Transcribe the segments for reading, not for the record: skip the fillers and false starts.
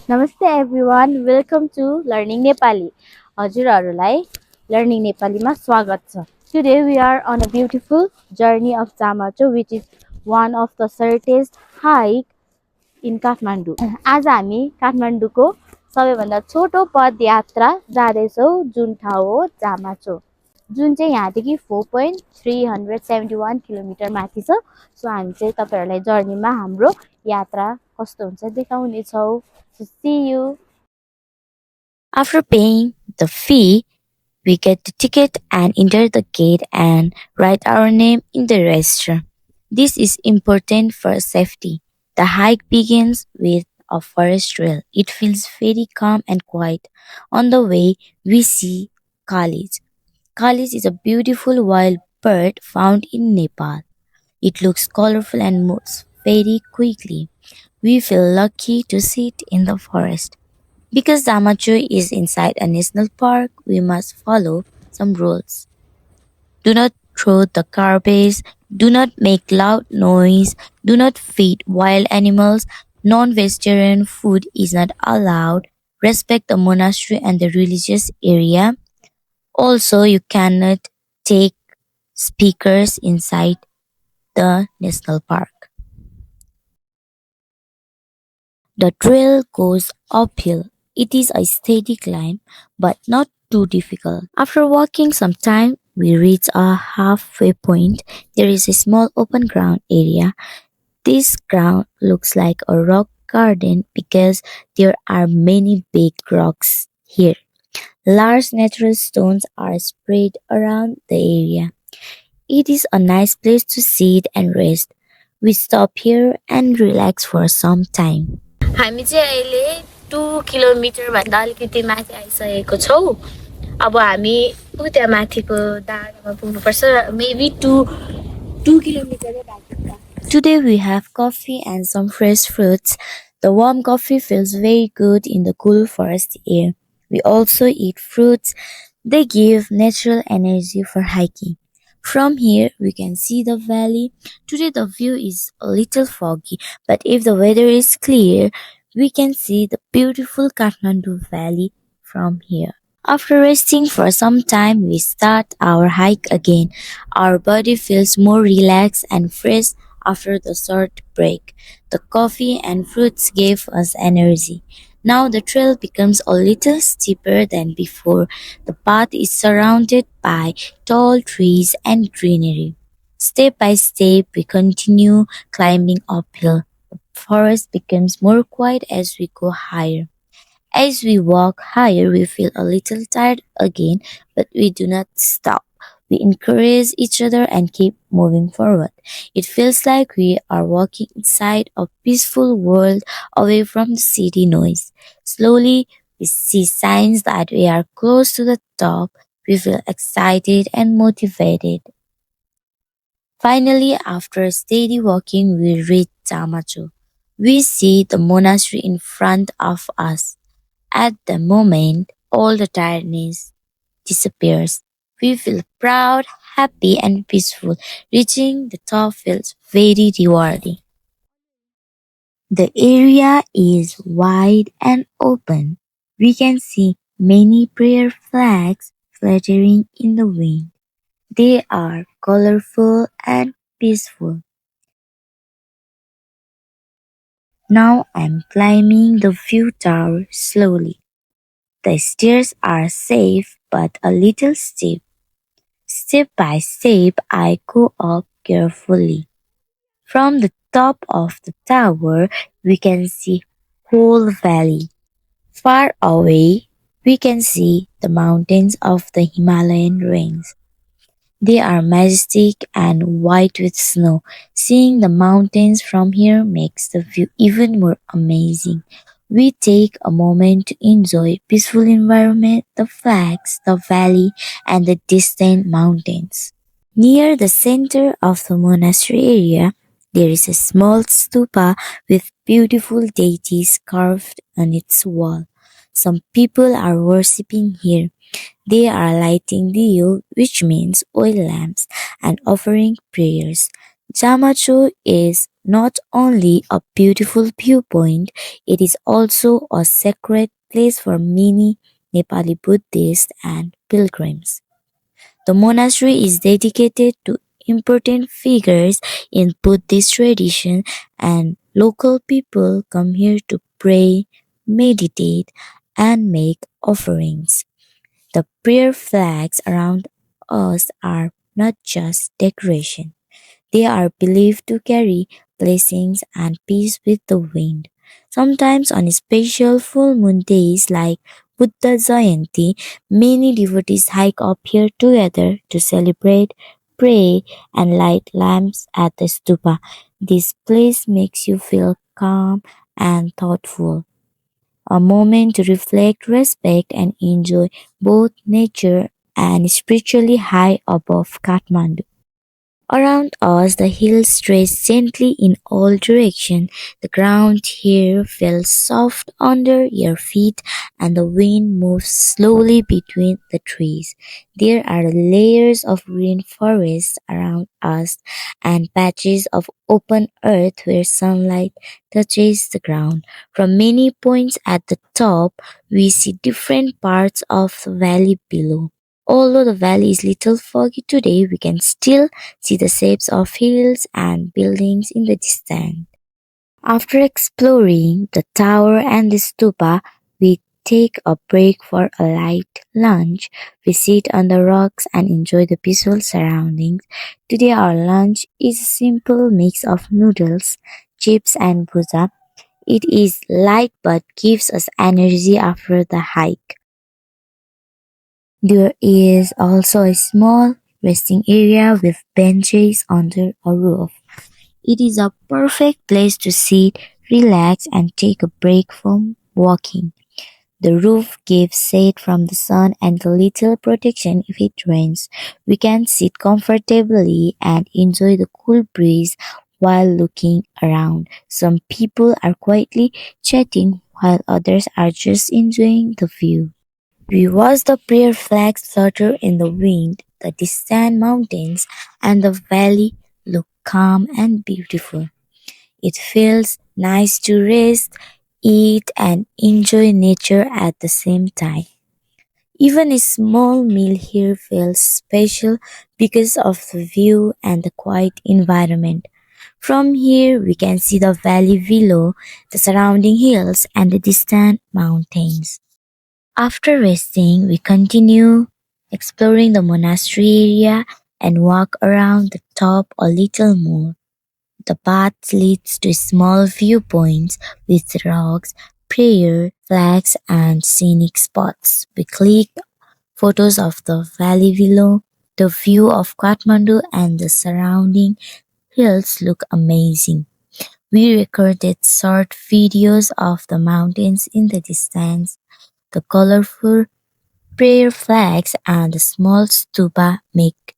Namaste everyone, welcome to Learning Nepali. हजुरहरूलाई Learning नेपालीमा स्वागत छ. Today we are on a beautiful journey of Jamacho, which is one of the shortest hike in Kathmandu. आज हामी काठमाडौँको सबैभन्दा छोटो पदयात्रा जाँदैछौँ जुन ठाउँ हो जामाचो, जुन चाहिँ यहाँदेखि 4.371 किलोमिटर माथि छ. सो हामी चाहिँ तपाईहरुलाई जर्नीमा हाम्रो यात्रा कस्तो हुन्छ देखाउनेछौँ. So see you. After paying the fee, we get the ticket and enter the gate and write our name in the register. This is important for safety. The hike begins with a forest trail. It feels very calm and quiet. On the way, we see Kalis. Kalis is a beautiful wild bird found in Nepal. It looks colorful and moves very quickly. We feel lucky to sit in the forest. Because Jamacho is inside a national park, we must follow some rules. Do not throw the garbage, do not make loud noise, do not feed wild animals, non-vegetarian food is not allowed, respect the monastery and the religious area. Also, you cannot take speakers inside the national park. The trail goes uphill. It is a steady climb, but not too difficult. After walking some time, we reach a halfway point. There is a small open ground area. This ground looks like a rock garden because there are many big rocks here. Large natural stones are spread around the area. It is a nice place to sit and rest. We stop here and relax for some time. हामी चाहिँ अहिले 2 kilometre भन्दा अलिकति माथि आइसकेको छौँ. अब हामी उता माथिको डाँडामा पुग्नुपर्छ. मेबी 2 किलोमिटरै बाँकी छ. Today we have coffee and some fresh fruits. The warm coffee feels very good in the cool forest air. We also eat fruits. They give natural energy for hiking. From here, we can see the valley. Today the view is a little foggy, but if the weather is clear, we can see the beautiful Kathmandu valley from here. After resting for some time, we start our hike again. Our body feels more relaxed and fresh after the short break. The coffee and fruits gave us energy. Now the trail becomes a little steeper than before. The path is surrounded by tall trees and greenery. Step by step, we continue climbing uphill. The forest becomes more quiet as we go higher. As we walk higher, we feel a little tired again, but we do not stop. We encourage each other and keep moving forward. It feels like we are walking inside a peaceful world away from the city noise. Slowly, we see signs that we are close to the top. We feel excited and motivated. Finally, after steady walking, we reach Jamacho. We see the monastery in front of us. At the moment, all the tiredness disappears. We feel proud, happy, and peaceful. Reaching the top feels very rewarding. The area is wide and open. We can see many prayer flags fluttering in the wind. They are colorful and peaceful. Now I'm climbing the view tower slowly. The stairs are safe but a little steep. Step by step, I go up carefully. From the top of the tower, we can see whole valley. Far away, we can see the mountains of the Himalayan range. They are majestic and white with snow. Seeing the mountains from here makes the view even more amazing. We take a moment to enjoy peaceful environment, the flags, the valley, and the distant mountains. Near the center of the monastery area, there is a small stupa with beautiful deities carved on its wall. Some people are worshipping here. They are lighting diyo, which means oil lamps, and offering prayers. Jamacho is not only a beautiful viewpoint, it is also a sacred place for many Nepali Buddhists and pilgrims. The monastery is dedicated to important figures in Buddhist tradition, and local people come here to pray, meditate, and make offerings. The prayer flags around us are not just decoration. They are believed to carry blessings and peace with the wind. Sometimes on special full moon days like Buddha Jayanti, many devotees hike up here together to celebrate, pray, and light lamps at the stupa. This place makes you feel calm and thoughtful, a moment to reflect, respect, and enjoy both nature and spiritually high above Kathmandu. Around us, the hills stretch gently in all directions. The ground here feels soft under your feet, and the wind moves slowly between the trees. There are layers of green forest around us and patches of open earth where sunlight touches the ground. From many points at the top, we see different parts of the valley below. Although the valley is little foggy today, we can still see the shapes of hills and buildings in the distance. After exploring the tower and the stupa, we take a break for a light lunch. We sit on the rocks and enjoy the peaceful surroundings. Today our lunch is a simple mix of noodles, chips and bhuja. It is light but gives us energy after the hike. There is also a small resting area with benches under a roof. It is a perfect place to sit, relax, and take a break from walking. The roof gives shade from the sun and a little protection if it rains. We can sit comfortably and enjoy the cool breeze while looking around. Some people are quietly chatting while others are just enjoying the view. We watch the prayer flags flutter in the wind, the distant mountains and the valley look calm and beautiful. It feels nice to rest, eat, and enjoy nature at the same time. Even a small meal here feels special because of the view and the quiet environment. From here, we can see the valley below, the surrounding hills, and the distant mountains. After resting, we continue exploring the monastery area and walk around the top a little more. The path leads to small viewpoints with rocks, prayer flags, and scenic spots. We click photos of the valley below. The view of Kathmandu and the surrounding hills look amazing. We recorded short videos of the mountains in the distance. The colorful prayer flags and the small stupa make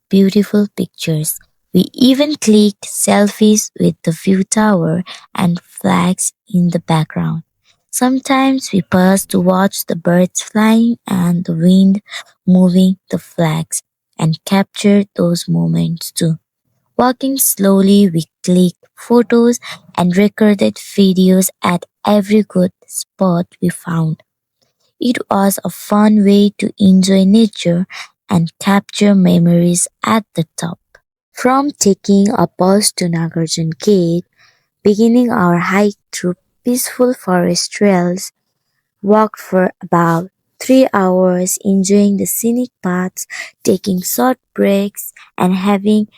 beautiful pictures. We even clicked selfies with the view tower and flags in the background. Sometimes we pause to watch the birds flying and the wind moving the flags and capture those moments too. Walking slowly, we clicked photos and recorded videos at every good spot we found. It was a fun way to enjoy nature and capture memories at the top. From taking a bus to Nagarjun Gate, beginning our hike through peaceful forest trails, walked for about 3 hours enjoying the scenic paths, taking short breaks, and having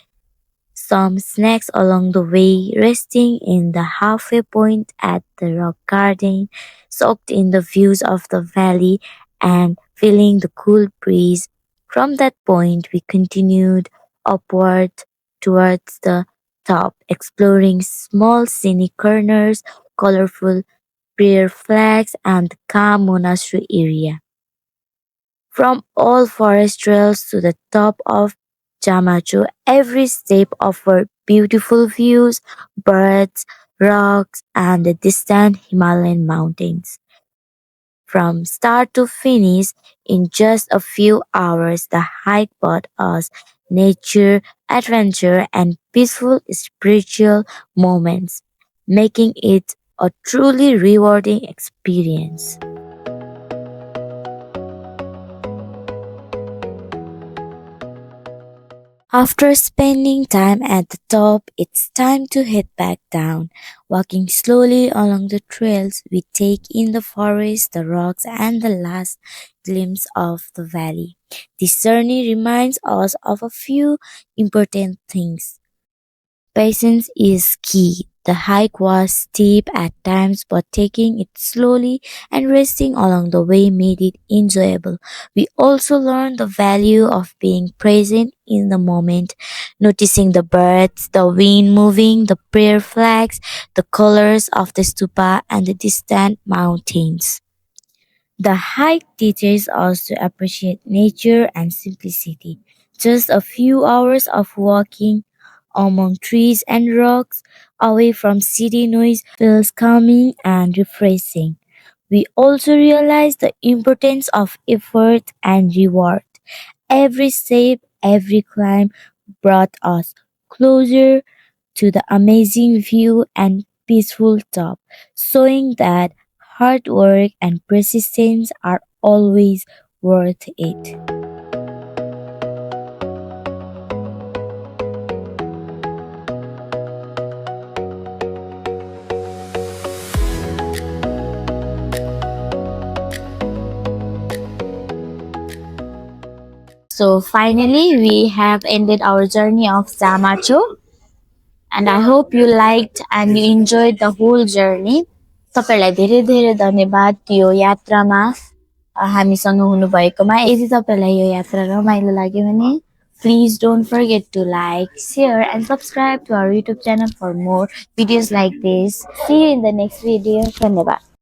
some snacks along the way, resting in the halfway point at the rock garden, soaked in the views of the valley and feeling the cool breeze. From that point, we continued upward towards the top, exploring small scenic corners, colorful prayer flags, and the calm monastery area. From all forest trails to the top of Jamacho, every step offered beautiful views, birds, rocks, and the distant Himalayan mountains. From start to finish, in just a few hours, the hike brought us nature, adventure, and peaceful spiritual moments, making it a truly rewarding experience. After spending time at the top, it's time to head back down. Walking slowly along the trails, we take in the forest, the rocks, and the last glimpse of the valley. This journey reminds us of a few important things. Patience is key. The hike was steep at times, but taking it slowly and resting along the way made it enjoyable. We also learned the value of being present in the moment, noticing the birds, the wind moving, the prayer flags, the colors of the stupa, and the distant mountains. The hike teaches us to appreciate nature and simplicity. Just a few hours of walking among trees and rocks away from city noise feels calming and refreshing. We also realize the importance of effort and reward. Every step, every climb brought us closer to the amazing view and peaceful top, showing that hard work and persistence are always worth it. So finally, we have ended our journey of Jamacho, and I hope you liked and you enjoyed the whole journey. तपाईँहरूलाई धेरै धेरै धन्यवाद यो यात्रामा हामीसँग हुनुभएकोमा। यदि तपाईँलाई यो यात्रा रमाइलो लाग्यो भने please don't forget to like, share and subscribe to our YouTube channel for more videos like this. See you in the next video. धन्यवाद।